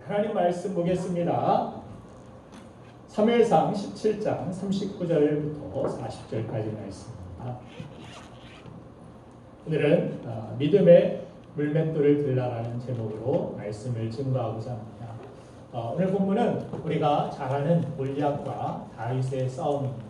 하나님 말씀 보겠습니다. 사무엘상 17장 39절부터 40절까지 말씀입니다. 오늘은 믿음의 물맷돌을 들라라는 제목으로 말씀을 증거하고자 합니다. 오늘 본문은 우리가 잘 아는 골리앗과 다윗의 싸움입니다.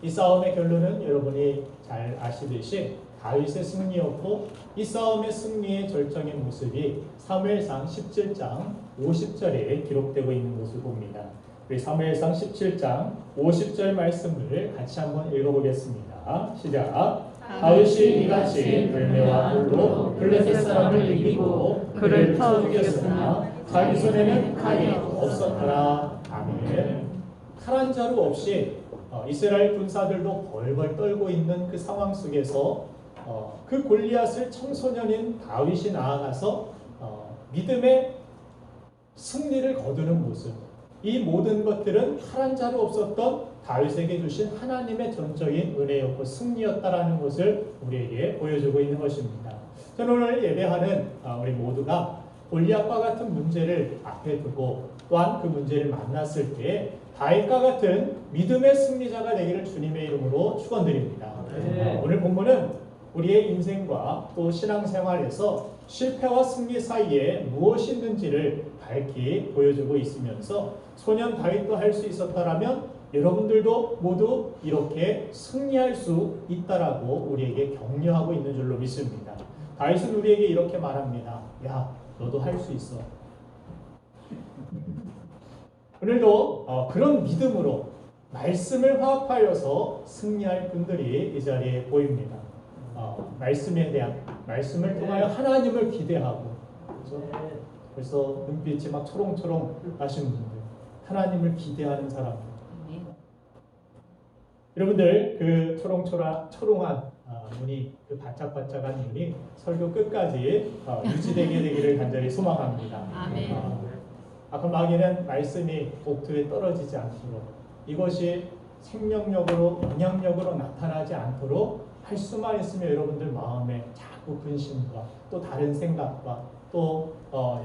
이 싸움의 결론은 여러분이 잘 아시듯이 다윗의 승리였고, 이 싸움의 승리의 절정의 모습이 사무엘상 17장 50절에 기록되고 있는 것을 봅니다. 우리 사무엘상 17장 50절 말씀을 같이 한번 읽어보겠습니다. 시작. 다윗이 이같이 열매와 돌로 블레셋 사람을 이기고 그를 쳐 죽였으나 자기 손에는 칼이 없었더라. 아멘. 칼 한 자루 없이 이스라엘 군사들도 벌벌 떨고 있는 그 상황 속에서 그 골리앗을 청소년인 다윗이 나아가서 믿음의 승리를 거두는 모습, 이 모든 것들은 칼 한 자루 없었던 다윗에게 주신 하나님의 전적인 은혜였고 승리였다라는 것을 우리에게 보여주고 있는 것입니다. 저는 오늘 예배하는 우리 모두가 골리앗과 같은 문제를 앞에 두고 또한 그 문제를 만났을 때 다윗과 같은 믿음의 승리자가 되기를 주님의 이름으로 축원드립니다. 오늘 본문은 우리의 인생과 또 신앙생활에서 실패와 승리 사이에 무엇이 있는지를 밝히 보여주고 있으면서 소년 다윗도 할 수 있었다라면 여러분들도 모두 이렇게 승리할 수 있다라고 우리에게 격려하고 있는 줄로 믿습니다. 다윗은 우리에게 이렇게 말합니다. 야, 너도 할 수 있어. 오늘도 그런 믿음으로 말씀을 화합하여서 승리할 분들이 이 자리에 보입니다. 말씀에 대한 말씀을 통하여 하나님을 기대하고, 그래서 벌써 눈빛이 막 초롱초롱 하신 분들, 하나님을 기대하는 사람들. 여러분들 그 초롱한 눈이, 그 바짝바짝한 눈이 설교 끝까지 유지되게 되기를 간절히 소망합니다. 아까 마귀는 말씀이 복투에 떨어지지 않도록, 이것이 생명력으로 영향력으로 나타나지 않도록 할 수만 있으면 여러분들 마음에 자꾸 근심과 또 다른 생각과 또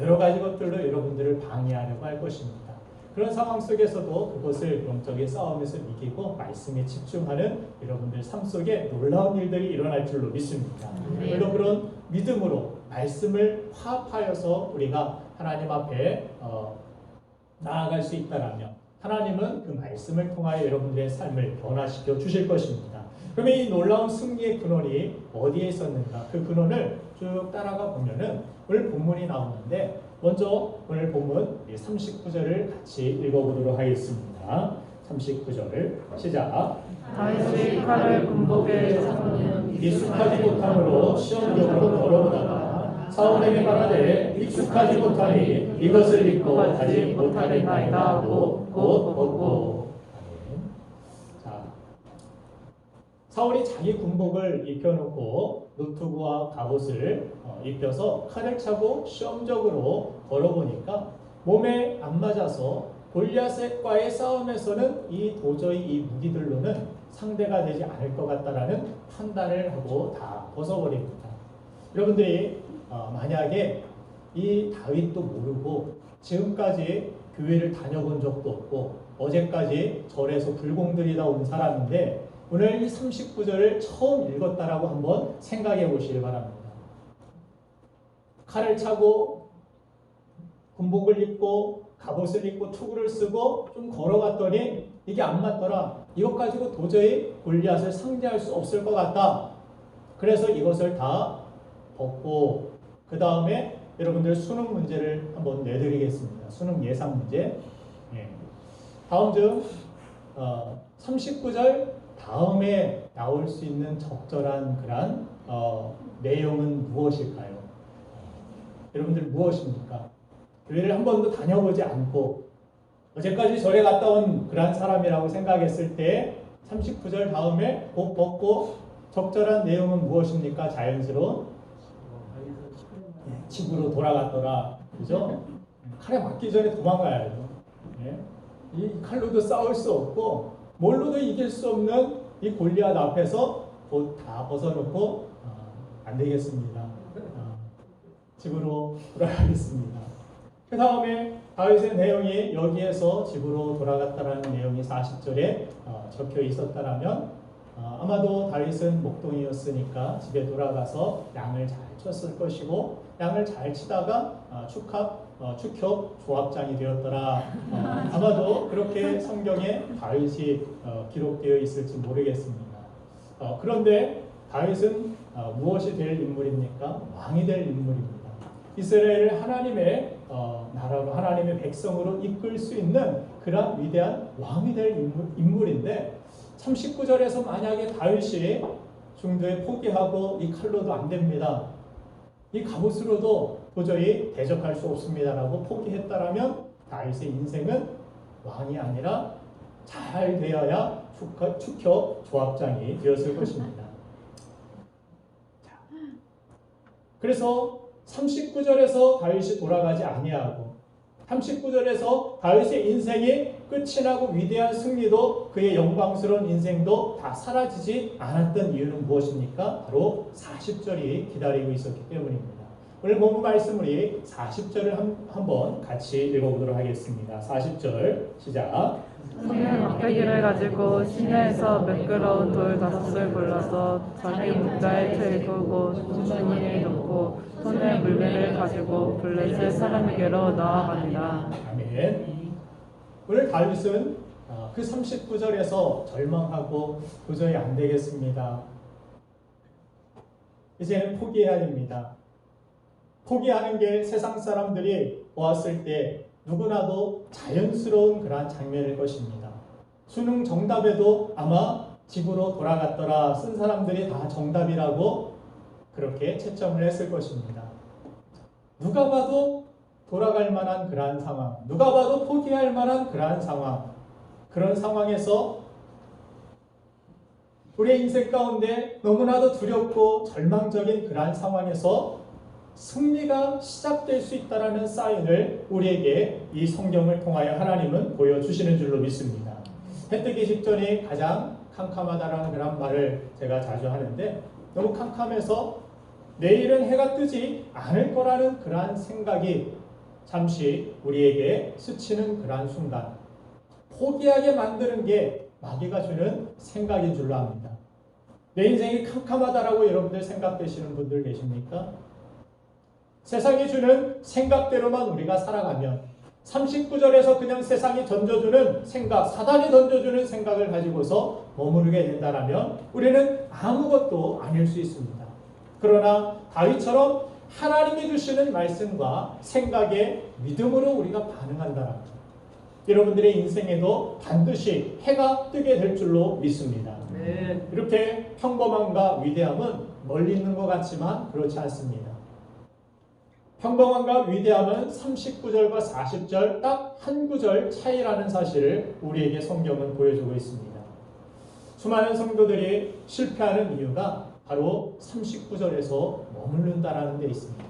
여러 가지 것들로 여러분들을 방해하려고 할 것입니다. 그런 상황 속에서도 그것을 영적인 싸움에서 이기고 말씀에 집중하는 여러분들 삶 속에 놀라운 일들이 일어날 줄로 믿습니다. 오늘도 그런 믿음으로 말씀을 화합하여서 우리가 하나님 앞에 나아갈 수 있다라면 하나님은 그 말씀을 통하여 여러분들의 삶을 변화시켜 주실 것입니다. 그러면 이 놀라운 승리의 근원이 어디에 있었는가? 그 근원을 쭉 따라가 보면은 오늘 본문이 나오는데, 먼저 오늘 본문 39절을 같이 읽어보도록 하겠습니다. 39절 시작. 다윗이 칼을 군복에 차고는 익숙하지 못함으로 시험적으로 걸어오다가 사울에게 말하되 익숙하지 못하니 이것을 입고 가지 못하겠나이다 하고 곧 벗고. 사울이 자기 군복을 입혀놓고 노트구와 갑옷을 입혀서 칼을 차고 시험적으로 걸어보니까 몸에 안 맞아서 골리앗과의 싸움에서는 도저히 이 무기들로는 상대가 되지 않을 것 같다라는 판단을 하고 다 벗어버립니다. 여러분들이 만약에 이 다윗도 모르고 지금까지 교회를 다녀본 적도 없고 어제까지 절에서 불공들이다 온 사람인데 오늘 이 39절을 처음 읽었다라고 한번 생각해 보시길 바랍니다. 칼을 차고 군복을 입고 갑옷을 입고 투구를 쓰고 좀 걸어갔더니 이게 안 맞더라. 이것 가지고 도저히 골리앗을 상대할 수 없을 것 같다. 그래서 이것을 다 벗고 그 다음에 여러분들 수능 문제를 한번 내드리겠습니다. 수능 예상 문제. 다음 중 39절 다음에 나올 수 있는 적절한 그런 내용은 무엇일까요? 여러분들 무엇입니까? 교회를 한 번도 다녀보지 않고 어제까지 절에 갔다 온 그런 사람이라고 생각했을 때 39절 다음에 곧 벗고 적절한 내용은 무엇입니까? 자연스러운 집으로 돌아갔더라. 그죠? 칼에 맞기 전에 도망가야죠. 이 칼로도 싸울 수 없고 뭘로도 이길 수 없는 이 골리앗 앞에서 곧 다 벗어놓고 안 되겠습니다. 집으로 돌아가겠습니다. 그 다음에 다윗의 내용이 여기에서 집으로 돌아갔다라는 내용이 40절에 적혀 있었다라면 아마도 다윗은 목동이었으니까 집에 돌아가서 양을 잘 쳤을 것이고 양을 잘 치다가 축협 조합장이 되었더라. 아마도 그렇게 성경에 다윗이 기록되어 있을지 모르겠습니다. 그런데 다윗은 무엇이 될 인물입니까? 왕이 될 인물입니다. 이스라엘을 하나님의 나라로 하나님의 백성으로 이끌 수 있는 그런 위대한 왕이 될 인물인데 참 19절에서 만약에 다윗이 중도에 포기하고 이 칼로도 안 됩니다. 이 갑옷으로도 도저히 대적할 수 없습니다라고 포기했다라면 다윗의 인생은 왕이 아니라 잘 되어야 축협 조합장이 되었을 것입니다. 그래서 39절에서 다윗이 돌아가지 아니하고 39절에서 다윗의 인생이 끝이 나고 위대한 승리도 그의 영광스러운 인생도 다 사라지지 않았던 이유는 무엇입니까? 바로 40절이 기다리고 있었기 때문입니다. 오늘 본문 말씀 우리 40절을 한번 같이 읽어보도록 하겠습니다. 40절 시작. 손에 막대기를 가지고 시내에서 매끄러운 돌 5을 골라서 자기 문자에 들고 주머니에 넣고 손에 물매를 가지고 블레셋 사람에게로 나아갑니다. 아멘. 오늘 다윗은 그 39절에서 절망하고 도저히 안 되겠습니다. 이제는 포기해야 됩니다. 포기하는 게 세상 사람들이 보았을 때 누구나도 자연스러운 그러한 장면일 것입니다. 수능 정답에도 아마 집으로 돌아갔더라 쓴 사람들이 다 정답이라고 그렇게 채점을 했을 것입니다. 누가 봐도 돌아갈 만한 그러한 상황, 누가 봐도 포기할 만한 그러한 상황, 그런 상황에서 우리의 인생 가운데 너무나도 두렵고 절망적인 그러한 상황에서 승리가 시작될 수 있다는 사인을 우리에게 이 성경을 통하여 하나님은 보여주시는 줄로 믿습니다. 해 뜨기 직전이 가장 캄캄하다라는 그런 말을 제가 자주 하는데 너무 캄캄해서 내일은 해가 뜨지 않을 거라는 그러한 생각이 잠시 우리에게 스치는 그러한 순간 포기하게 만드는 게 마귀가 주는 생각인 줄로 압니다. 내 인생이 캄캄하다라고 여러분들 생각되시는 분들 계십니까? 세상이 주는 생각대로만 우리가 살아가면 39절에서 그냥 세상이 던져주는 생각, 사단이 던져주는 생각을 가지고서 머무르게 된다면 우리는 아무것도 아닐 수 있습니다. 그러나 다윗처럼 하나님이 주시는 말씀과 생각에 믿음으로 우리가 반응한다면 여러분들의 인생에도 반드시 해가 뜨게 될 줄로 믿습니다. 네. 이렇게 평범함과 위대함은 멀리 있는 것 같지만 그렇지 않습니다. 평범함과 위대함은 39절과 40절 딱 한 구절 차이라는 사실을 우리에게 성경은 보여주고 있습니다. 수많은 성도들이 실패하는 이유가 바로 39절에서 머무른다라는 데 있습니다.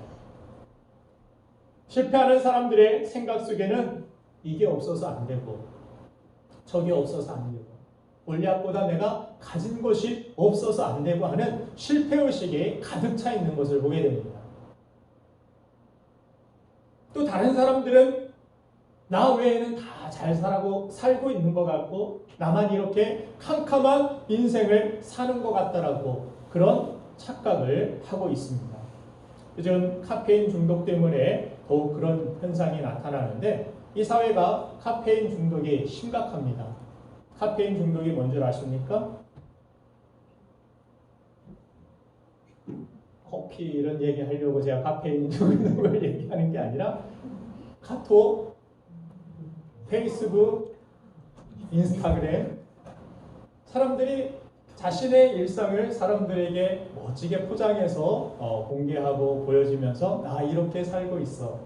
실패하는 사람들의 생각 속에는 이게 없어서 안 되고 저게 없어서 안 되고 골리앗보다 내가 가진 것이 없어서 안 되고 하는 실패의식이 가득 차 있는 것을 보게 됩니다. 또 다른 사람들은 나 외에는 다 잘 살고 있는 것 같고 나만 이렇게 캄캄한 인생을 사는 것 같다라고 그런 착각을 하고 있습니다. 요즘 카페인 중독 때문에 더욱 그런 현상이 나타나는데 이 사회가 카페인 중독이 심각합니다. 카페인 중독이 뭔지 아십니까? 커피 이런 얘기 하려고 제가 카페인 중독을 얘기하는 게 아니라 카톡, 페이스북, 인스타그램 사람들이 자신의 일상을 사람들에게 멋지게 포장해서 공개하고 보여주면서 나 이렇게 살고 있어.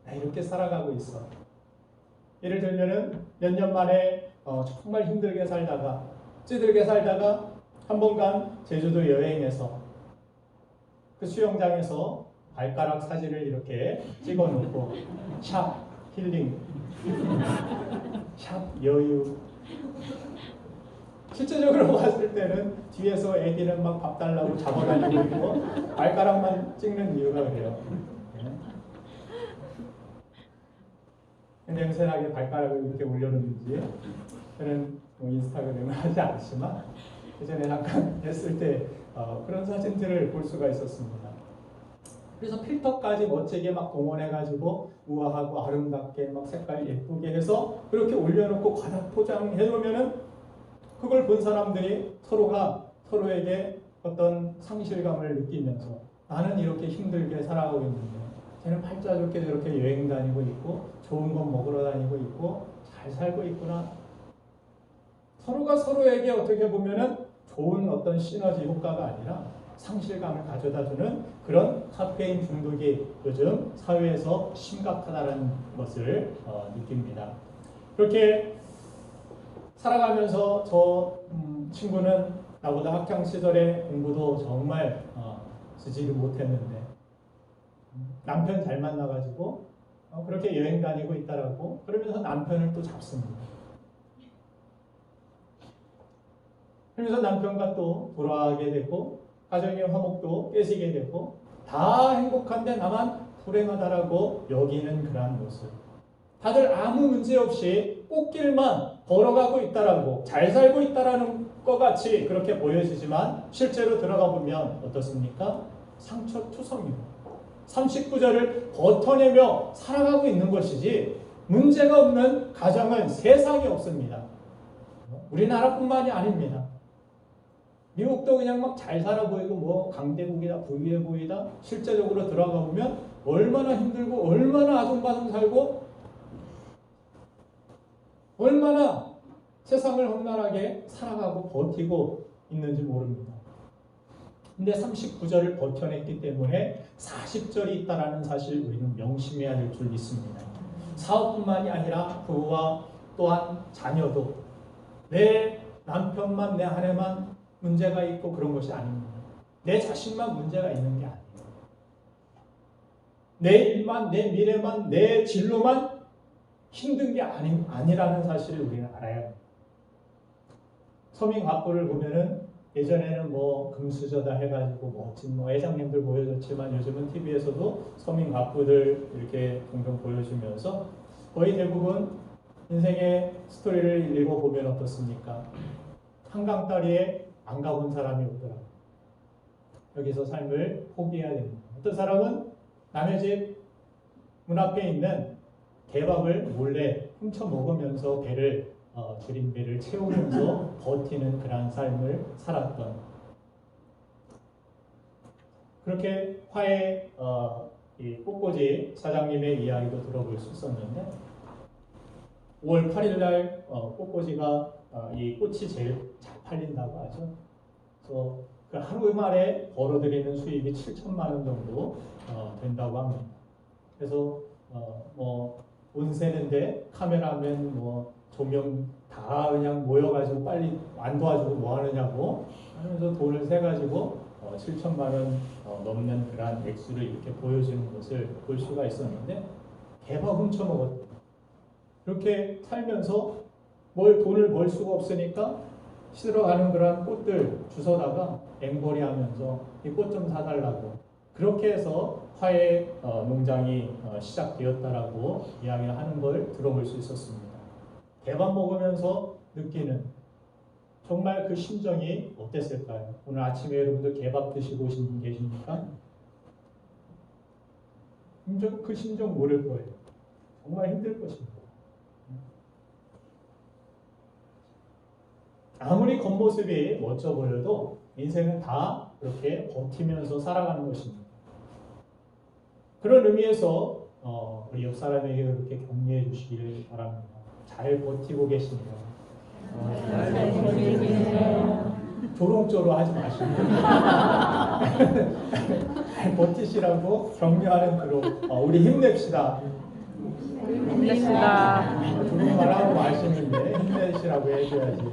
나 이렇게 살아가고 있어. 예를 들면은 몇 년 만에 정말 힘들게 살다가 찌들게 살다가 한 번간 제주도 여행에서 그 수영장에서 발가락 사진을 이렇게 찍어놓고 샵 힐링, 샵 여유. 실제적으로 봤을 때는 뒤에서 애기는 막 밥 달라고 잡아다니고 있고 발가락만 찍는 이유가 그래요. 냄새나게 발가락을 이렇게 올려놓는지 저는 뭐 인스타그램을 하지 않지만 예전에 잠깐 했을 때 그런 사진들을 볼 수가 있었습니다. 그래서 필터까지 멋지게 막 동원해가지고 우아하고 아름답게 막 색깔 예쁘게 해서 그렇게 올려놓고 과다 포장해 놓으면은 그걸 본 사람들이 서로가 서로에게 어떤 상실감을 느끼면서 나는 이렇게 힘들게 살아가고 있는데 쟤는 팔자 좋게 저렇게 여행 다니고 있고 좋은 거 먹으러 다니고 있고 잘 살고 있구나. 서로가 서로에게 어떻게 보면은 좋은 어떤 시너지 효과가 아니라 상실감을 가져다주는 그런 카페인 중독이 요즘 사회에서 심각하다는 것을 느낍니다. 그렇게 살아가면서 저 친구는 나보다 학창 시절에 공부도 정말 쓰지를 못했는데 남편 잘 만나가지고 그렇게 여행 다니고 있다라고 그러면서 남편을 또 잡습니다. 그러면서 남편과 또 돌아가게 되고 가정의 화목도 깨지게 되고 다 행복한데 나만 불행하다라고 여기는 그러한 모습. 다들 아무 문제 없이 꽃길만 걸어가고 있다라고 잘 살고 있다라는 것 같이 그렇게 보여지지만 실제로 들어가 보면 어떻습니까? 상처투성이고 39절을 버텨내며 살아가고 있는 것이지 문제가 없는 가정은 세상에 없습니다. 우리나라뿐만이 아닙니다. 미국도 그냥 막 잘 살아 보이고 뭐 강대국이다 부유해 보이다 실제적으로 들어가 보면 얼마나 힘들고 얼마나 아둥바둥 살고 얼마나 세상을 험난하게 살아가고 버티고 있는지 모릅니다. 근데 39절을 버텨냈기 때문에 40절이 있다는 사실 우리는 명심해야 될 줄 믿습니다. 사업뿐만이 아니라 부부와 또한 자녀도 내 남편만 내 아내만 문제가 있고 그런 것이 아닙니다. 내 자신만 문제가 있는 게 아니에요. 내 일만, 내 미래만, 내 진로만 힘든 게 아니라는 사실을 우리는 알아야 합니다. 서민 가꾸를 보면은 예전에는 뭐 금수저다 해가지고 멋진 뭐 회장님들 보여줬지만 요즘은 TV에서도 서민 가꾸들 이렇게 종종 보여주면서 거의 대부분 인생의 스토리를 읽어보면 어떻습니까? 한강다리에 안 가본 사람이 없더라고요. 여기서 삶을 포기해야 됩니다. 어떤 사람은 남의 집 문 앞에 있는 개밥을 몰래 훔쳐 먹으면서 줄인 배를 채우면서 버티는 그러한 삶을 살았던 그렇게 화해 이 꽃꽂이 사장님의 이야기도 들어볼 수 있었는데 5월 8일 날 꽃꽂이가 이 꽃이 제일 잘 팔린다고 하죠. 그래서 그 하루 만에 벌어들이는 수입이 7천만 원 정도 된다고 합니다. 그래서 뭐 돈 세는데 카메라맨 뭐 조명 다 그냥 모여가지고 빨리 안 도와주고 뭐 하느냐고 하면서 돈을 세가지고 7천만 원 넘는 그러한 액수를 이렇게 보여주는 것을 볼 수가 있었는데 개밥 훔쳐먹었대요. 그렇게 살면서 돈을 벌 수가 없으니까 시들어가는 그런 꽃들 주워다가 앵벌이 하면서 이 꽃 좀 사달라고 그렇게 해서 화해 농장이 시작되었다라고 이야기를 하는 걸 들어볼 수 있었습니다. 개밥 먹으면서 느끼는 정말 그 심정이 어땠을까요? 오늘 아침에 여러분들 개밥 드시고 오신 분 계십니까? 그 심정 모를 거예요. 정말 힘들 것입니다. 아무리 겉모습이 멋져 보여도 인생은 다 그렇게 버티면서 살아가는 것입니다. 그런 의미에서 우리 옆 사람에게 그렇게 격려해 주시기를 바랍니다. 잘 버티고 계십니다. 조롱조로 하지 마시고 잘 버티시라고 격려하는 그로 우리 힘냅시다. 힘냅시다. 조롱 말하고 마시는데 힘내시라고 해줘야지.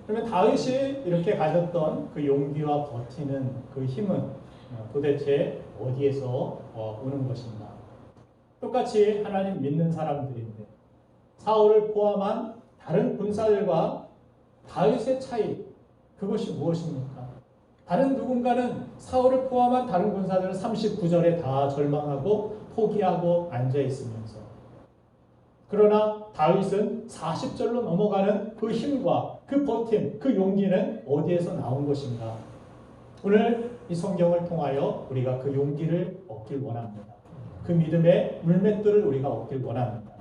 그러면 다윗이 이렇게 가졌던 그 용기와 버티는 그 힘은 도대체 어디에서 오는 것인가? 똑같이 하나님 믿는 사람들인데 사울을 포함한 다른 군사들과 다윗의 차이 그것이 무엇입니까? 다른 누군가는 사울을 포함한 다른 군사들은 39절에 다 절망하고 포기하고 앉아 있으면서. 그러나 다윗은 40절로 넘어가는 그 힘과 그 버팀, 그 용기는 어디에서 나온 것인가? 오늘 이 성경을 통하여 우리가 그 용기를 얻길 원합니다. 그 믿음의 물맷돌을 우리가 얻길 원합니다.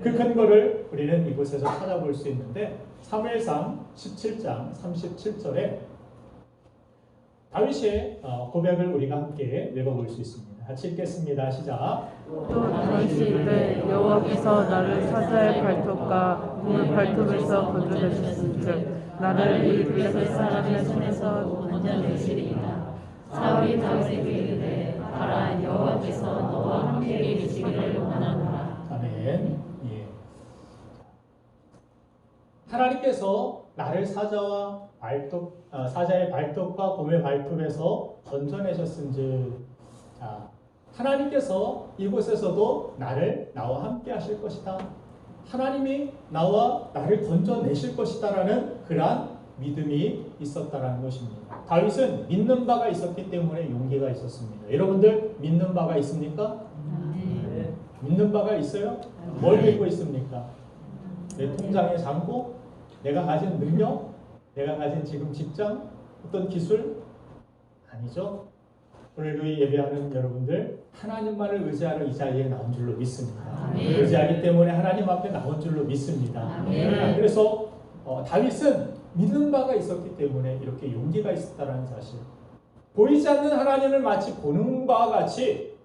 그 근거를 우리는 이곳에서 찾아볼 수 있는데 사무엘상 17장 37절에 다윗의 고백을 우리가 함께 읽어볼 수 있습니다. 같이 읽겠습니다. 시작. 또 다윗이 이르되 여호와께서 나를 사자의 발톱과 물 발톱에서 건져내셨은즉 나를 이 블레셋 사람의 손에서 건져내시리이다. 사울이 다윗에게 이르되 가라 여호와께서 너와 함께 계시기를 원하노라. 아멘. 예. 하나님께서 나를 사자의 발톱과 곰의 발톱에서 건져내셨은즉 하나님께서 이곳에서도 나와 함께 하실 것이다. 하나님이 나를 건져내실 것이다라는 그러한 믿음이 있었다라는 것입니다. 다윗은 믿는 바가 있었기 때문에 용기가 있었습니다. 여러분들 믿는 바가 있습니까? 네. 믿는 바가 있어요? 뭘 믿고 있습니까? 내 통장의 잔고? 내가 가진 능력? 내가 가진 지금 직장? 어떤 기술? 아니죠. 오늘도 예배하는 여러분들 하나님만을 의지하러 이 자리에 나온 줄로 믿습니다. 아멘. 의지하기 때문에 하나님 앞에 나온 줄로 믿습니다. 아멘. 그래서 다윗은 믿는 바가 있었기 때문에 이렇게 용기가 있었다는 사실. 보이지 않는 하나님을 마치 보는 바와 같이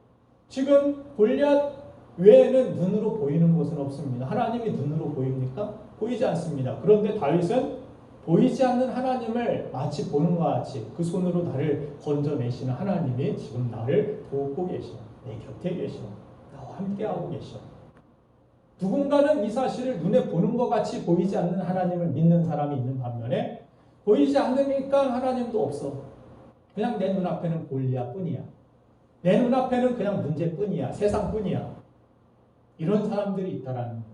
지금 골리앗 외에는 눈으로 보이는 것은 없습니다. 하나님이 눈으로 보입니까? 보이지 않습니다. 그런데 다윗은 보이지 않는 하나님을 마치 보는 것 같이 그 손으로 나를 건져내시는 하나님이 지금 나를 돕고 계셔. 내 곁에 계셔. 나와 함께하고 계셔. 누군가는 이 사실을 눈에 보는 것 같이 보이지 않는 하나님을 믿는 사람이 있는 반면에 보이지 않으니까 하나님도 없어. 그냥 내 눈앞에는 골리앗뿐이야. 내 눈앞에는 그냥 문제뿐이야. 세상뿐이야. 이런 사람들이 있다라는 거예요.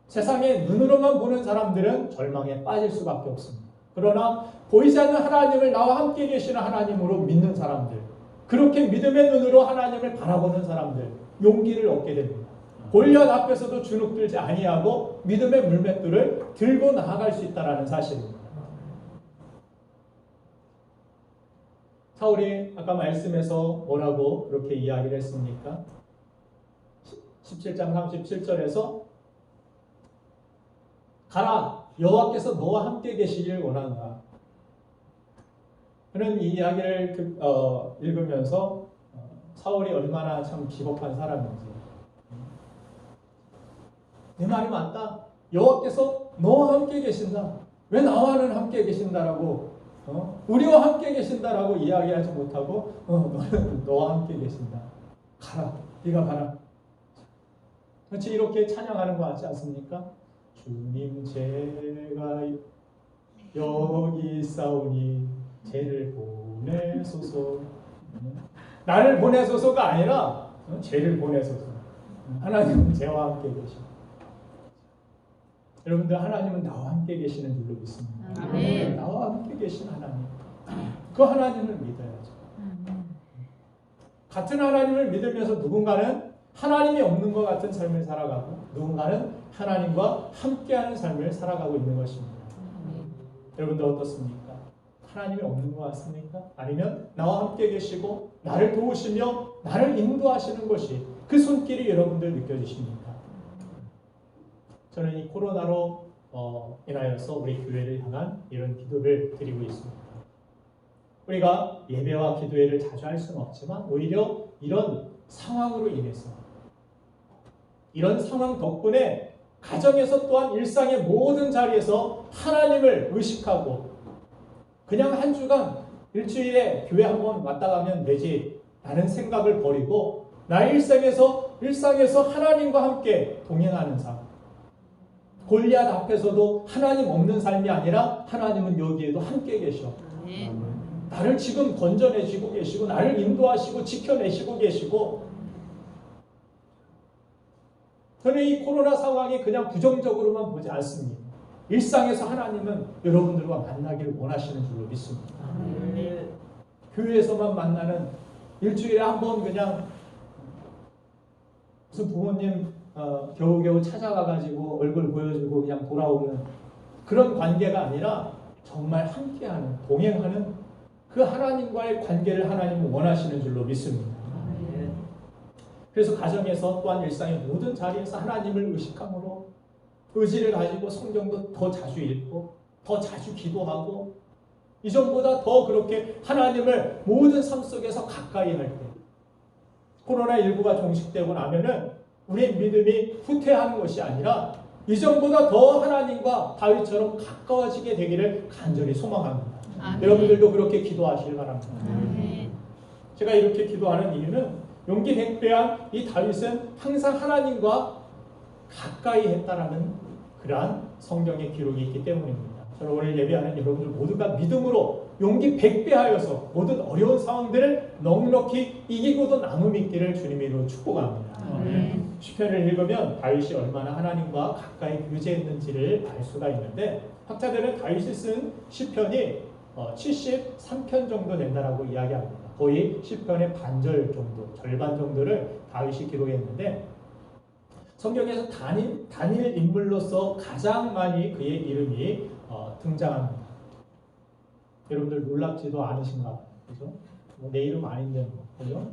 세상에 눈으로만 보는 사람들은 절망에 빠질 수밖에 없습니다. 그러나 보이지 않는 하나님을 나와 함께 계시는 하나님으로 믿는 사람들, 그렇게 믿음의 눈으로 하나님을 바라보는 사람들, 용기를 얻게 됩니다. 골리앗 앞에서도 주눅들지 아니하고 믿음의 물맷돌을 들고 나아갈 수 있다는 사실입니다. 사울이 아까 말씀에서 뭐라고 그렇게 이야기를 했습니까? 17장 37절에서 가라 여호와께서 너와 함께 계시길 원하노라. 그는 이 이야기를 읽으면서 사울이 얼마나 참 비겁한 사람인지, 내 말이 맞다. 여호와께서 너와 함께 계신다. 왜 나와는 함께 계신다라고 우리와 함께 계신다라고 이야기하지 못하고 너는 너와 함께 계신다. 가라. 네가 가라. 그렇지, 이렇게 찬양하는 거 같지 않습니까? 주님 제가 여기 있사오니 죄를 보내소서. 나를 보내소서가 아니라 죄를 보내소서. 하나님은 죄와 함께 계시고, 여러분들 하나님은 나와 함께 계시는 줄로 믿습니다. 아멘. 나와 함께 계신 하나님, 그 하나님을 믿어야죠. 같은 하나님을 믿으면서 누군가는 하나님이 없는 것 같은 삶을 살아가고 누군가는 하나님과 함께하는 삶을 살아가고 있는 것입니다. 여러분들 어떻습니까? 하나님이 없는 것 같습니까? 아니면 나와 함께 계시고 나를 도우시며 나를 인도하시는 것이 그 손길이 여러분들 느껴지십니까? 저는 이 코로나로 인하여서 우리 교회를 향한 이런 기도를 드리고 있습니다. 우리가 예배와 기도회를 자주 할 수는 없지만 오히려 이런 상황으로 인해서, 이런 상황 덕분에 가정에서 또한 일상의 모든 자리에서 하나님을 의식하고 그냥 한 주간 일주일에 교회 한번 왔다 가면 되지 라는 생각을 버리고 나의 일상에서 하나님과 함께 동행하는 삶. 골리앗 앞에서도 하나님 없는 삶이 아니라 하나님은 여기에도 함께 계셔. 나를 지금 건져내시고 계시고 나를 인도하시고 지켜내시고 계시고, 저는 이 코로나 상황이 그냥 부정적으로만 보지 않습니다. 일상에서 하나님은 여러분들과 만나기를 원하시는 줄로 믿습니다. 교회에서만 만나는 일주일에 한 번 그냥 무슨 부모님 겨우겨우 찾아가가지고 얼굴 보여주고 그냥 돌아오는 그런 관계가 아니라 정말 함께하는, 동행하는 그 하나님과의 관계를 하나님은 원하시는 줄로 믿습니다. 그래서 가정에서 또한 일상의 모든 자리에서 하나님을 의식함으로 의지를 가지고 성경도 더 자주 읽고 더 자주 기도하고 이전보다 더 그렇게 하나님을 모든 삶 속에서 가까이 할 때, 코로나19가 종식되고 나면은 우리의 믿음이 후퇴하는 것이 아니라 이전보다 더 하나님과 다윗처럼 가까워지게 되기를 간절히 소망합니다. 아멘. 여러분들도 그렇게 기도하시길 바랍니다. 아멘. 제가 이렇게 기도하는 이유는 용기 백배한 이 다윗은 항상 하나님과 가까이 했다라는 그러한 성경의 기록이 있기 때문입니다. 저는 오늘 예배하는 여러분들 모두가 믿음으로 용기 백배하여서 모든 어려운 상황들을 넉넉히 이기고도 남음 있기를 주님의 이름으로 축복합니다. 아멘. 시편을 읽으면 다윗이 얼마나 하나님과 가까이 교제했는지를 알 수가 있는데 학자들은 다윗이 쓴 시편이 73편 정도 된다라고 이야기합니다. 거의 시편의 반절 정도, 절반 정도를 다윗이 기록했는데 성경에서 단일 인물로서 가장 많이 그의 이름이 등장합니다. 여러분들 놀랍지도 않으신가 봐요. 그죠? 내 이름 아닌데 그죠?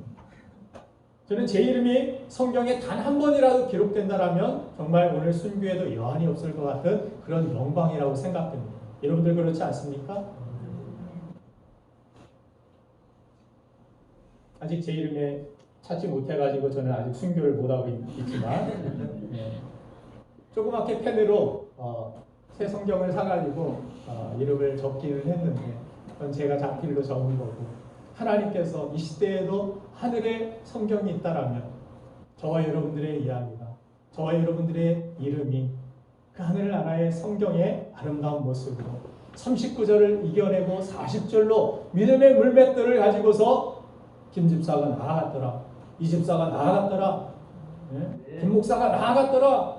저는 제 이름이 성경에 단 한 번이라도 기록된다라면 정말 오늘 순교에도 여한이 없을 것 같은 그런 영광이라고 생각됩니다. 여러분들 그렇지 않습니까? 아직 제 이름에 찾지 못해가지고 저는 아직 순교를 못하고 있지만 조그맣게 펜으로 새 성경을 사가지고 이름을 적기는 했는데 그건 제가 자필로 적은 거고 하나님께서 이 시대에도 하늘에 성경이 있다라면 저와 여러분들의 이야기가 저와 여러분들의 이름이 그 하늘나라의 성경의 아름다운 모습으로 39절을 이겨내고 40절로 믿음의 물맷돌을 가지고서 김 집사가 나아갔더라, 이 집사가 나아갔더라, 김 목사가 나아갔더라.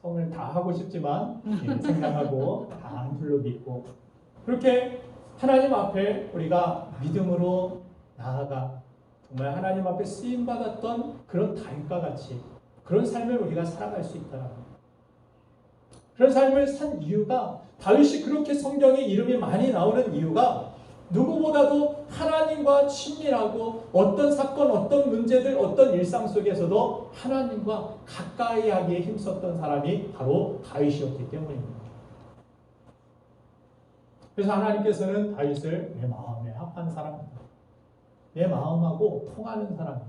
성을 다 하고 싶지만 생각하고 다 한 줄로 믿고 그렇게 하나님 앞에 우리가 믿음으로 나아가 정말 하나님 앞에 쓰임받았던 그런 다윗과 같이 그런 삶을 우리가 살아갈 수 있다라. 그런 삶을 산 이유가 다윗이 그렇게 성경에 이름이 많이 나오는 이유가 누구보다도 하나님과 친밀하고 어떤 사건, 어떤 문제들, 어떤 일상 속에서도 하나님과 가까이 하기에 힘썼던 사람이 바로 다윗이었기 때문입니다. 그래서 하나님께서는 다윗을 내 마음에 합한 사람이다. 내 마음하고 통하는 사람이다.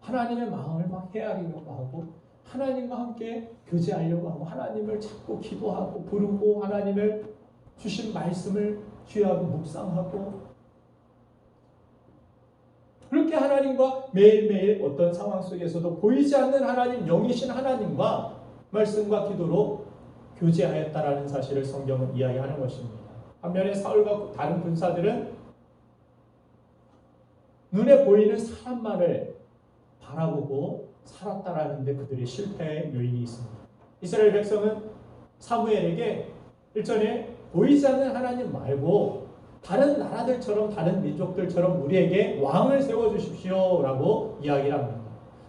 하나님의 마음을 막 헤아리려고 하고 하나님과 함께 교제하려고 하고 하나님을 찾고 기도하고 부르고 하나님을 주신 말씀을 귀하고 묵상하고 그렇게 하나님과 매일매일 어떤 상황 속에서도 보이지 않는 하나님, 영이신 하나님과 말씀과 기도로 교제하였다라는 사실을 성경은 이야기하는 것입니다. 반면에 사울과 다른 군사들은 눈에 보이는 사람만을 바라보고 살았다라는 데 그들의 실패의 요인이 있습니다. 이스라엘 백성은 사무엘에게 일전에 보이지 않는 하나님 말고 다른 나라들처럼 다른 민족들처럼 우리에게 왕을 세워주십시오 라고 이야기를 합니다.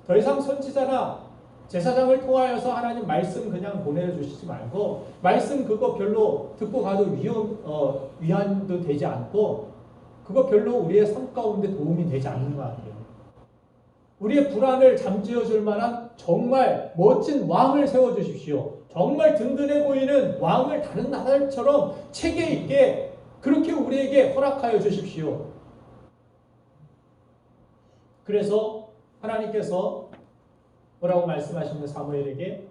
더 이상 선지자나 제사장을 통하여서 하나님 말씀 그냥 보내주시지 말고 말씀 그거 별로 듣고 가도 위안도 되지 않고 그거 별로 우리의 삶 가운데 도움이 되지 않는 것 같아요. 우리의 불안을 잠재워줄 만한 정말 멋진 왕을 세워주십시오. 정말 든든해 보이는 왕을 다른 나라들처럼 체계 있게 그렇게 우리에게 허락하여 주십시오. 그래서 하나님께서 뭐라고 말씀하시는 사무엘에게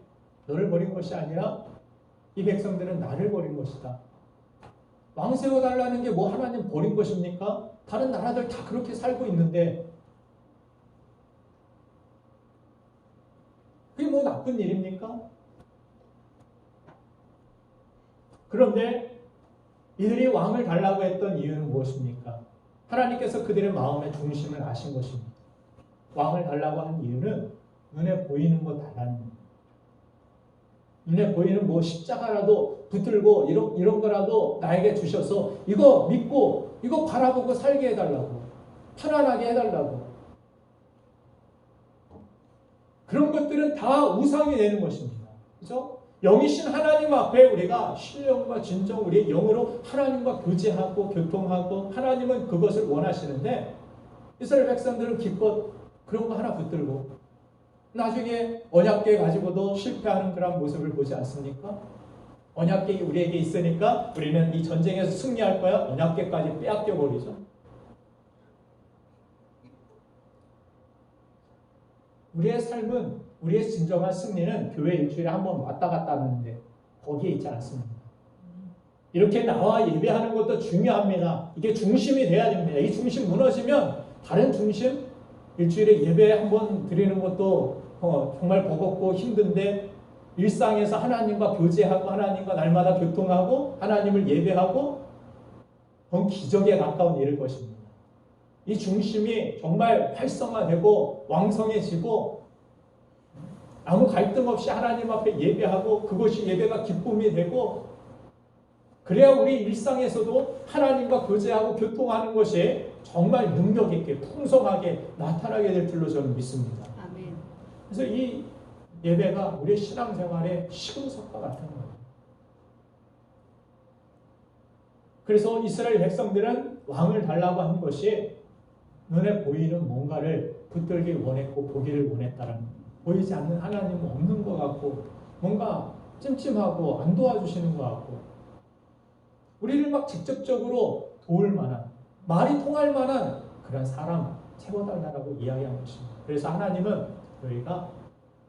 너를 버린 것이 아니라 이 백성들은 나를 버린 것이다. 왕 세워달라는 게 뭐 하나님 버린 것입니까? 다른 나라들 다 그렇게 살고 있는데 그게 뭐 나쁜 일입니까? 그런데 이들이 왕을 달라고 했던 이유는 무엇입니까? 하나님께서 그들의 마음의 중심을 아신 것입니다. 왕을 달라고 한 이유는 눈에 보이는 거 달라는 겁니다. 눈에 보이는 뭐 십자가라도 붙들고 이런 거라도 나에게 주셔서 이거 믿고 이거 바라보고 살게 해달라고. 편안하게 해달라고. 그런 것들은 다 우상이 되는 것입니다. 그죠? 영이신 하나님 앞에 우리가 신령과 진정 우리의 영으로 하나님과 교제하고 교통하고 하나님은 그것을 원하시는데 이스라엘 백성들은 기껏 그런 거 하나 붙들고 나중에 언약궤 가지고도 실패하는 그런 모습을 보지 않습니까? 언약궤 우리에게 있으니까 우리는 이 전쟁에서 승리할 거야. 언약궤까지 빼앗겨 버리죠. 우리의 삶은 우리의 진정한 승리는 교회 일주일에 한 번 왔다 갔다 하는데 거기에 있지 않습니다. 이렇게 나와 예배하는 것도 중요합니다. 이게 중심이 돼야 됩니다. 이 중심 무너지면 다른 중심 일주일에 예배 한 번 드리는 것도 정말 버겁고 힘든데 일상에서 하나님과 교제하고 하나님과 날마다 교통하고 하나님을 예배하고 그건 기적에 가까운 일일 것입니다. 이 중심이 정말 활성화되고 왕성해지고 아무 갈등 없이 하나님 앞에 예배하고 그것이 예배가 기쁨이 되고 그래야 우리 일상에서도 하나님과 교제하고 교통하는 것이 정말 능력 있게 풍성하게 나타나게 될 줄로 저는 믿습니다. 아멘. 그래서 이 예배가 우리의 신앙생활의 시금석과 같은 거예요. 그래서 이스라엘 백성들은 왕을 달라고 한 것이 눈에 보이는 뭔가를 붙들길 원했고 보기를 원했다는 거예요. 보이지 않는 하나님은 없는 것 같고 뭔가 찜찜하고 안 도와주시는 것 같고 우리를 막 직접적으로 도울 만한 말이 통할 만한 그런 사람 채워달라고 이야기한 것입니다. 그래서 하나님은 너희가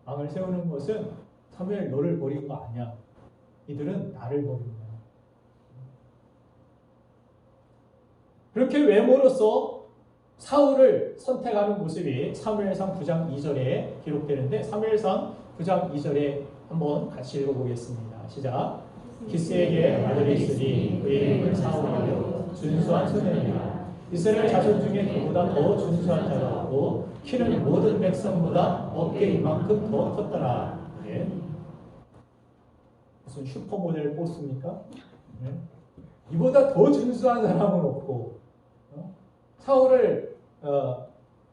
왕을 세우는 것은 사무엘 너를 버린 거 아니야. 이들은 나를 버린 거야. 그렇게 외모로서 사울을 선택하는 모습이 사무엘상 9장 2절에 기록되는데 사무엘상 9장 2절에 한번 같이 읽어보겠습니다. 시작. 기스에게 아들이 있으니 그의 이름은 사울이요 준수한 소년이라. 이스라엘 자손 중에 그보다 더 준수한 자가 없고 키는 모든 백성보다 어깨 이만큼 더 컸더라. 예. 무슨 슈퍼모델을 뽑습니까? 예. 이보다 더 준수한 사람은 없고 사울을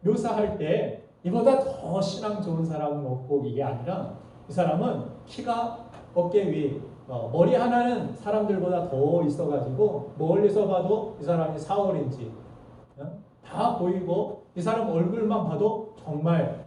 묘사할 때 이보다 더 신앙 좋은 사람은 없고 이게 아니라 이 사람은 키가 어깨 위 머리 하나는 사람들보다 더 있어가지고 멀리서 봐도 이 사람이 사울인지 다 보이고 이 사람 얼굴만 봐도 정말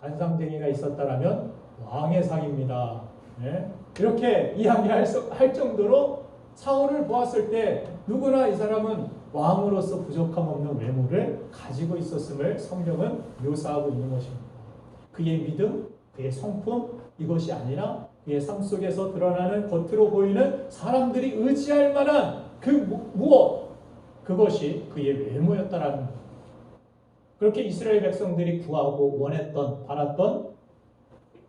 관상쟁이가 있었다라면 왕의 상입니다. 네? 이렇게 이야기할 정도로 사울을 보았을 때 누구나 이 사람은 왕으로서 부족함 없는 외모를 가지고 있었음을 성경은 묘사하고 있는 것입니다. 그의 믿음, 그의 성품 이것이 아니라 그의 삶 속에서 드러나는 겉으로 보이는 사람들이 의지할 만한 그 무엇 그것이 그의 외모였다라는 것. 그렇게 이스라엘 백성들이 구하고 원했던 바랐던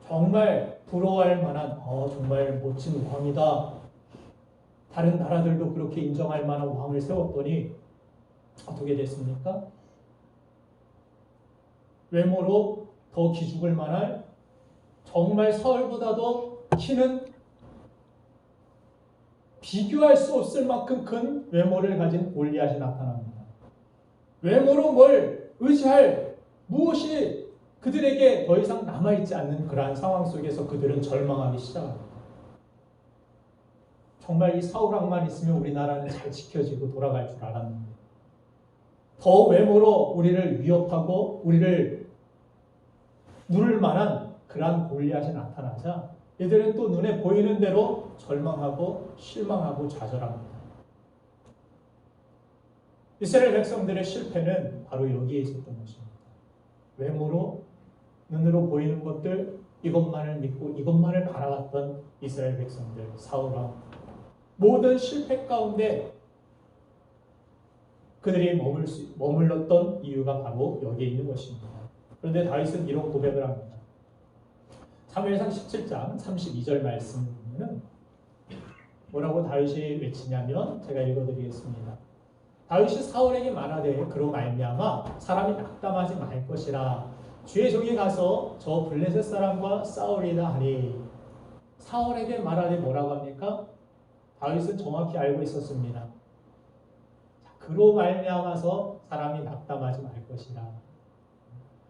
정말 부러워할 만한 정말 멋진 왕이다. 다른 나라들도 그렇게 인정할 만한 왕을 세웠더니 어떻게 됐습니까? 외모로 더 기죽을 만한 정말 사울보다도 키는 비교할 수 없을 만큼 큰 외모를 가진 골리앗이 나타납니다. 외모로 뭘 의지할 무엇이 그들에게 더 이상 남아있지 않는 그러한 상황 속에서 그들은 절망하기 시작합니다. 정말 이 사울왕만 있으면 우리나라는 잘 지켜지고 돌아갈 줄 알았는데 더 외모로 우리를 위협하고 우리를 누를 만한 그러한 골리앗이 나타나자 이들은 또 눈에 보이는 대로 절망하고 실망하고 좌절합니다. 이스라엘 백성들의 실패는 바로 여기에 있었던 것입니다. 외모로 눈으로 보이는 것들 이것만을 믿고 이것만을 바라봤던 이스라엘 백성들 사울왕 모든 실패 가운데 그들이 머물렀던 이유가 바로 여기에 있는 것입니다. 그런데 다윗은 이런 고백을 합니다. 사무엘상 17장 32절 말씀을 보면 뭐라고 다윗이 외치냐면 제가 읽어드리겠습니다. 다윗이 사울에게 말하되 그로 말미암아 사람이 낙담하지 말 것이라 주의 종이 가서 저 블레셋 사람과 싸우리다 하니 사울에게 말하되 뭐라고 합니까? 다윗은 정확히 알고 있었습니다. 그로 말미암아서 사람이 낙담하지 말 것이라.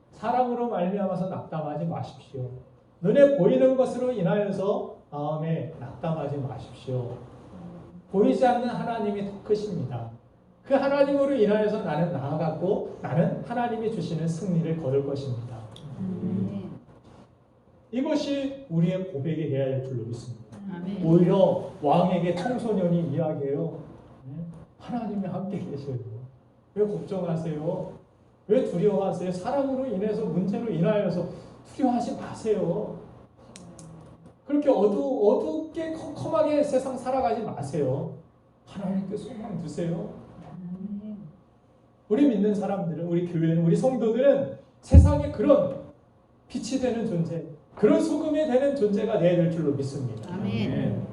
사람으로 말미암아서 낙담하지 마십시오. 눈에 보이는 것으로 인하여서 마음에 낙담하지 마십시오. 보이지 않는 하나님이 더 크십니다. 그 하나님으로 인하여서 나는 나아갔고 나는 하나님이 주시는 승리를 거둘 것입니다. 이것이 우리의 고백이 되어야 할 줄로 믿습니다. 아멘. 오히려 왕에게 청소년이 이야기해요. 하나님이 함께 계셔요. 왜 걱정하세요? 왜 두려워하세요? 사람으로 인해서 문제로 인하여서 두려워하지 마세요. 그렇게 어둡게 컴컴하게 세상 살아가지 마세요. 하나님께 소망 두세요. 우리 믿는 사람들은, 우리 교회는, 우리 성도들은 세상에 그런 빛이 되는 존재, 그런 소금이 되는 존재가 되어야 될 줄로 믿습니다. 아멘.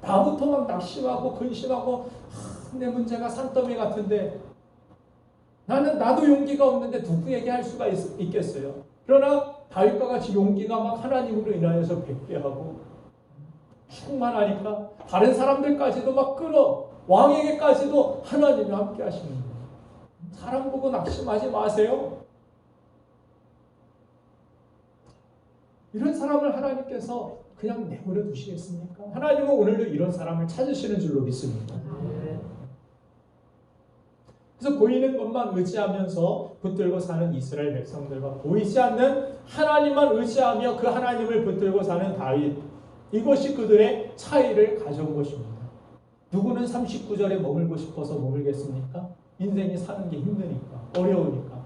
나부터 막 낙심하고 근심하고 내 문제가 산더미 같은데 나도 용기가 없는데 누구에게 할 수가 있겠어요. 그러나 다윗과 같이 용기가 막 하나님으로 인하여서 백배하고 충만하니까 다른 사람들까지도 막 끌어 왕에게까지도 하나님이 함께 하시는 거예요. 사람 보고 낙심하지 마세요. 이런 사람을 하나님께서 그냥 내버려 두시겠습니까? 하나님은 오늘도 이런 사람을 찾으시는 줄로 믿습니다. 그래서 보이는 것만 의지하면서 붙들고 사는 이스라엘 백성들과 보이지 않는 하나님만 의지하며 그 하나님을 붙들고 사는 다윗, 이것이 그들의 차이를 가져온 것입니다. 누구는 39절에 머물고 싶어서 머물겠습니까? 인생이 사는 게 힘드니까, 어려우니까,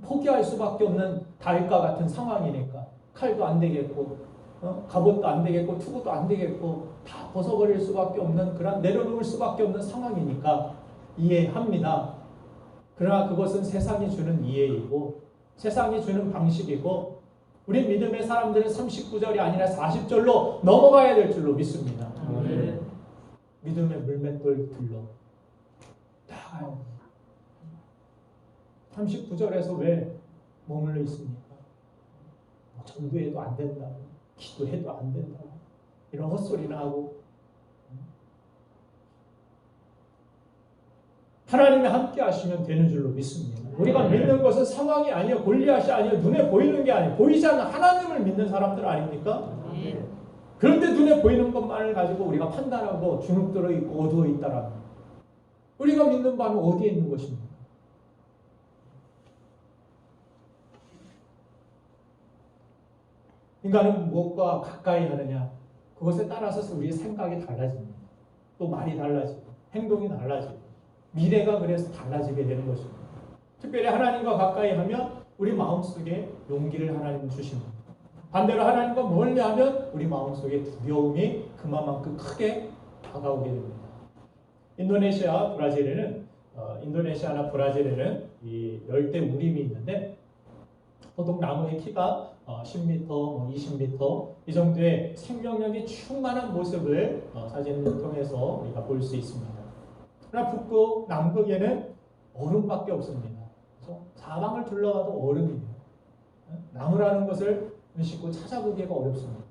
포기할 수밖에 없는 다윗과 같은 상황이니까 칼도 안 되겠고 갑옷도 안 되겠고 투구도 안 되겠고 다 벗어버릴 수밖에 없는, 그런 내려놓을 수밖에 없는 상황이니까 이해합니다. 그러나 그것은 세상이 주는 이해이고 세상이 주는 방식이고 우리 믿음의 사람들은 39절이 아니라 40절로 넘어가야 될 줄로 믿습니다. 믿음의 물맷돌 들러 나가요. 39절에서 왜 머물러 있습니까? 전도해도 안 된다, 기도해도 안 된다, 이런 헛소리나 하고 하나님이 함께 하시면 되는 줄로 믿습니다. 우리가 믿는 것은 상황이 아니에요. 골리앗이 아니에요. 눈에 보이는 게 아니에요. 보이지 않는 하나님을 믿는 사람들 아닙니까? 그런데 눈에 보이는 것만을 가지고 우리가 판단하고 주눅들어 있고 어두워 있다라면 우리가 믿는 바는 어디에 있는 것입니까? 인간은 무엇과 가까이 하느냐, 그것에 따라서 우리의 생각이 달라집니다. 또 말이 달라지고 행동이 달라지고 미래가 그래서 달라지게 되는 것입니다. 특별히 하나님과 가까이 하면 우리 마음속에 용기를 하나님 주십니다. 반대로 하나님과 멀리하면 우리 마음속에 두려움이 그만큼 크게 다가오게 됩니다. 인도네시아나 브라질에는 이 열대 우림이 있는데 보통 나무의 키가 10m, 20m 이 정도의 생명력이 충만한 모습을 사진을 통해서 우리가 볼 수 있습니다. 그러나 북극, 남극에는 얼음밖에 없습니다. 그래서 사방을 둘러봐도 얼음이에요. 나무라는 것을 쉽고 찾아보기가 어렵습니다.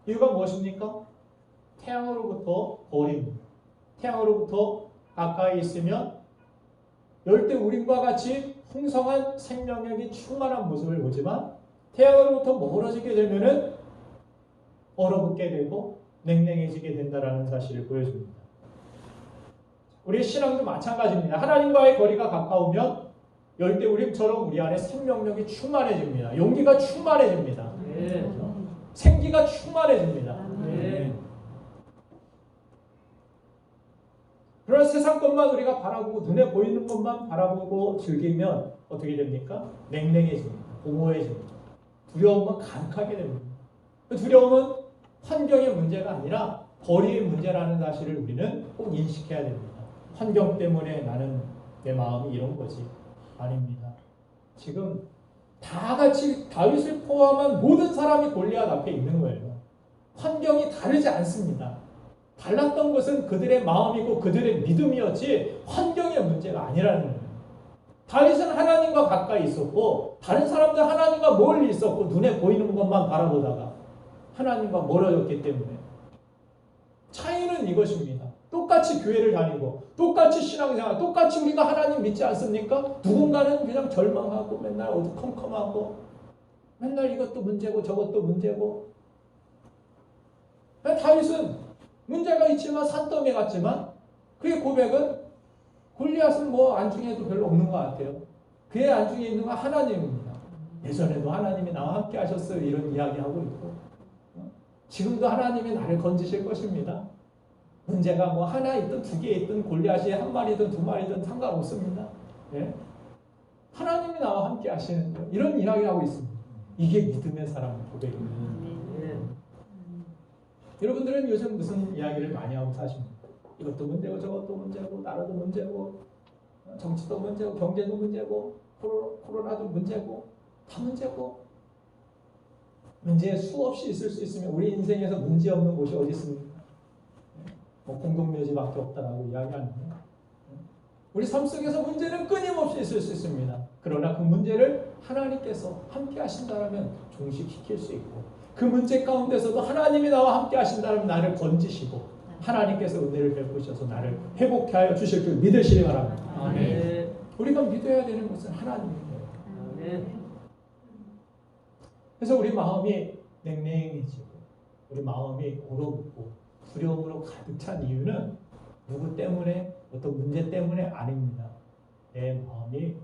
이유가 무엇입니까? 태양으로부터 거리입니다. 태양으로부터 가까이 있으면 열대 우림과 같이 풍성한 생명력이 충만한 모습을 보지만 태양으로부터 멀어지게 되면은 얼어붙게 되고 냉랭해지게 된다는 사실을 보여줍니다. 우리의 신앙도 마찬가지입니다. 하나님과의 거리가 가까우면 열대 우림처럼 우리 안에 생명력이 충만해집니다. 용기가 충만해집니다. 생기가 충만해집니다. 그러나 세상 것만 우리가 바라보고 눈에 보이는 것만 바라보고 즐기면 어떻게 됩니까? 냉랭해집니다. 공허해집니다. 두려움만 가득하게 됩니다. 그 두려움은 환경의 문제가 아니라 거리의 문제라는 사실을 우리는 꼭 인식해야 됩니다. 환경 때문에 나는 내 마음이 이런 거지. 아닙니다. 지금 다 같이 다윗을 포함한 모든 사람이 골리앗 앞에 있는 거예요. 환경이 다르지 않습니다. 달랐던 것은 그들의 마음이고 그들의 믿음이었지 환경의 문제가 아니라는 거예요. 다윗은 하나님과 가까이 있었고 다른 사람들 하나님과 멀리 있었고 눈에 보이는 것만 바라보다가 하나님과 멀어졌기 때문에 차이는 이것입니다. 똑같이 교회를 다니고 똑같이 신앙생활, 똑같이 우리가 하나님 믿지 않습니까? 누군가는 그냥 절망하고 맨날 어두컴컴하고 맨날 이것도 문제고 저것도 문제고. 다윗은 문제가 있지만 산더미 같지만 그의 고백은 골리앗은 뭐 안중에도 별로 없는 것 같아요. 그의 안중에 있는 건 하나님입니다. 예전에도 하나님이 나와 함께 하셨어요. 이런 이야기하고 있고 지금도 하나님이 나를 건지실 것입니다. 문제가 뭐 하나 있든 두 개 있든 골리앗이 한 마리든 두 마리든 상관없습니다. 예? 하나님이 나와 함께 하시는 거예요. 이런 이야기하고 있습니다. 이게 믿음의 사람의 고백입니다. 여러분들은 요즘 무슨 이야기를 많이 하고 사십니까? 이것도 문제고 저것도 문제고 나라도 문제고 정치도 문제고 경제도 문제고 코로나도 문제고 다 문제고 문제 수없이 있을 수 있으면 우리 인생에서 문제 없는 곳이 어디 있습니까? 뭐 공동묘지밖에 없다라고 이야기하는데 우리 삶 속에서 문제는 끊임없이 있을 수 있습니다. 그러나 그 문제를 하나님께서 함께 하신다면 종식시킬 수 있고 그 문제 가운데서도 하나님이 나와 함께 하신다면 나를 건지시고 하나님께서 은혜를 베푸셔서 나를 회복케 하여 주실 줄 믿으시기 바랍니다. 아멘. 우리가 믿어야 되는 것은 하나님입니다. 아멘. 그래서 우리 마음이 냉랭해지고 우리 마음이 얼어붙고 두려움으로 가득 찬 이유는 누구 때문에 어떤 문제 때문에 아닙니다. 내 마음이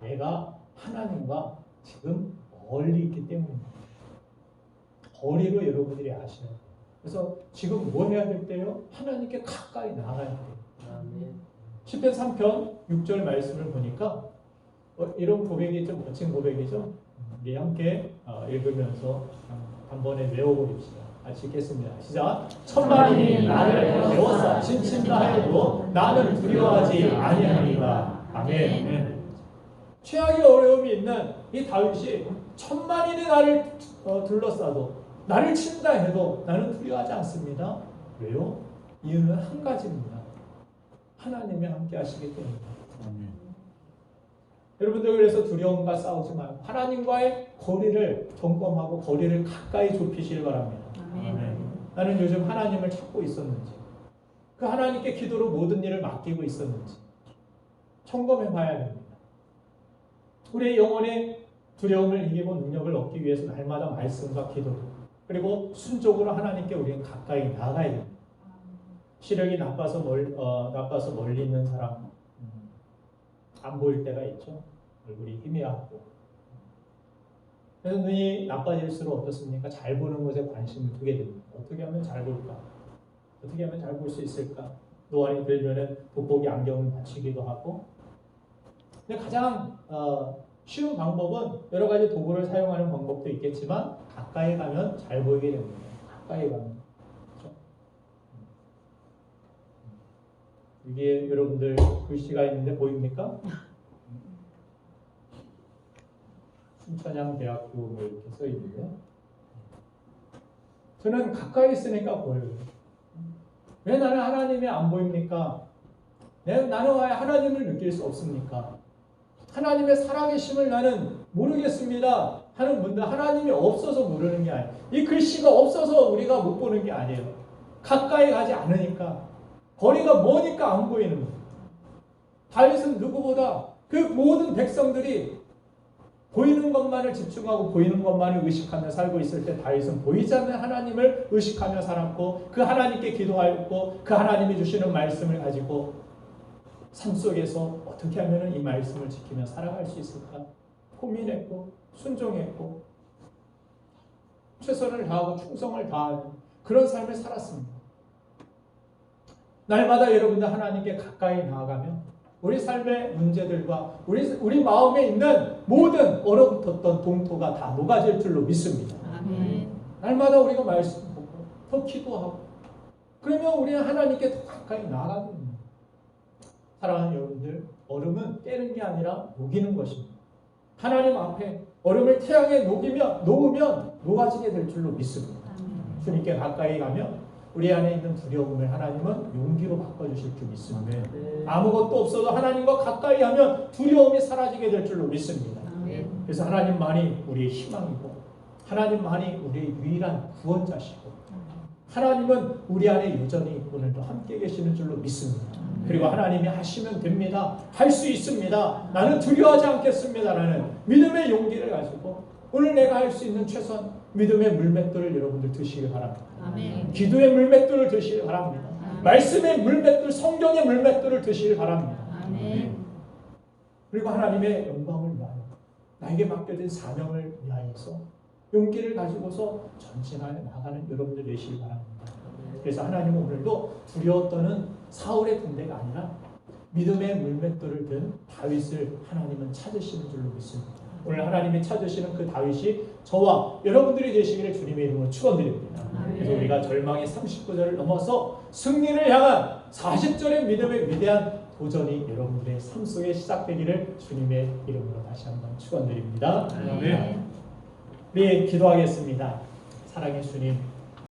내가 하나님과 지금 멀리 있기 때문입니다. 거리로 여러분들이 아셔야 돼요. 그래서 지금 뭐 해야 될 때요? 하나님께 가까이 나가야 돼요. 아멘. 시편 3편 6절 말씀을 보니까 이런 고백이 좀 멋진 고백이죠. 우리 함께 읽으면서 한 번에 외워보립시다. 같이 읽겠습니다. 시작. 천만이 나를 배웠사 진친다 하여도 나는 두려워하지 아니하리라. 아멘. 최악의 어려움이 있는 이 다윗이 천만인이 나를 둘러싸도 나를 친다 해도 나는 두려워하지 않습니다. 왜요? 이유는 한 가지입니다. 하나님이 함께 하시기 때문입니다. 여러분들 그래서 두려움과 싸우지 말고 하나님과의 거리를 점검하고 거리를 가까이 좁히시길 바랍니다. 아멘. 나는 요즘 하나님을 찾고 있었는지 그 하나님께 기도로 모든 일을 맡기고 있었는지 점검해 봐야 됩니다. 우리의 영혼의 두려움을 이기고 능력을 얻기 위해서 날마다 말씀과 기도 그리고 순종으로 하나님께 우리는 가까이 나가야 됩니다. 시력이 나빠서 멀리 있는 사람 안 보일 때가 있죠. 얼굴이 희미하고 그래서 눈이 나빠질수록 어떻습니까? 잘 보는 것에 관심을 두게 됩니다. 어떻게 하면 잘 볼까? 어떻게 하면 잘 볼 수 있을까? 노안이 들면은 돋보기 안경을 받치기도 하고 근데 가장 쉬운 방법은 여러 가지 도구를 사용하는 방법도 있겠지만 가까이 가면 잘 보이게 됩니다. 가까이 가면 그렇죠? 이게 여러분들 글씨가 있는데 보입니까? 순천향대학교 뭐 이렇게 써 있는데 저는 가까이 있으니까 보여요. 왜 나는 하나님이 안 보입니까? 나는 왜 하나님을 느낄 수 없습니까? 하나님의 살아계심을 나는 모르겠습니다 하는 분들 하나님이 없어서 모르는 게 아니에요. 이 글씨가 없어서 우리가 못 보는 게 아니에요. 가까이 가지 않으니까 거리가 머니까 안 보이는 거예요. 다윗은 누구보다 그 모든 백성들이 보이는 것만을 집중하고 보이는 것만을 의식하며 살고 있을 때 다윗은 보이지 않는 하나님을 의식하며 살았고 그 하나님께 기도하였고 그 하나님이 주시는 말씀을 가지고 삶 속에서 어떻게 하면 이 말씀을 지키며 살아갈 수 있을까 고민했고 순종했고 최선을 다하고 충성을 다하는 그런 삶을 살았습니다. 날마다 여러분들 하나님께 가까이 나아가면 우리 삶의 문제들과 우리 마음에 있는 모든 얼어붙었던 동토가 다 녹아질 줄로 믿습니다. 아멘. 날마다 우리가 말씀 보고 더 기도하고 그러면 우리는 하나님께 더 가까이 나아가게 됩니다. 사랑하는 여러분들, 얼음은 깨는 게 아니라 녹이는 것입니다. 하나님 앞에 얼음을 태양에 녹으면 녹아지게 될 줄로 믿습니다. 주님께 가까이 가면 우리 안에 있는 두려움을 하나님은 용기로 바꿔주실 줄 믿습니다. 아무것도 없어도 하나님과 가까이 하면 두려움이 사라지게 될 줄로 믿습니다. 그래서 하나님만이 우리의 희망이고 하나님만이 우리의 유일한 구원자시고 하나님은 우리 안에 여전히 오늘도 함께 계시는 줄로 믿습니다. 그리고 하나님이 하시면 됩니다. 할 수 있습니다. 나는 두려워하지 않겠습니다라는 믿음의 용기를 가지고 오늘 내가 할 수 있는 최선 믿음의 물맷돌을 여러분들 드시기 바랍니다. 아멘. 기도의 물맷돌을 드시기 바랍니다. 아멘. 말씀의 물맷돌, 성경의 물맷돌을 드시기 바랍니다. 아멘. 그리고 하나님의 영광을 위하여 나에게 맡겨진 사명을 위하여서 용기를 가지고서 전진하여 나가는 여러분들 되시기 바랍니다. 그래서 하나님은 오늘도 두려워 떠는 사울의 군대가 아니라 믿음의 물맷돌을 든 다윗을 하나님은 찾으시는 줄로 믿습니다. 오늘 하나님이 찾으시는 그 다윗이 저와 여러분들이 되시기를 주님의 이름으로 축원드립니다. 그래서 우리가 절망의 39절을 넘어서 승리를 향한 40절의 믿음의 위대한 도전이 여러분들의 삶 속에 시작되기를 주님의 이름으로 다시 한번 축원드립니다. 아멘. 우리 기도하겠습니다. 사랑의 주님,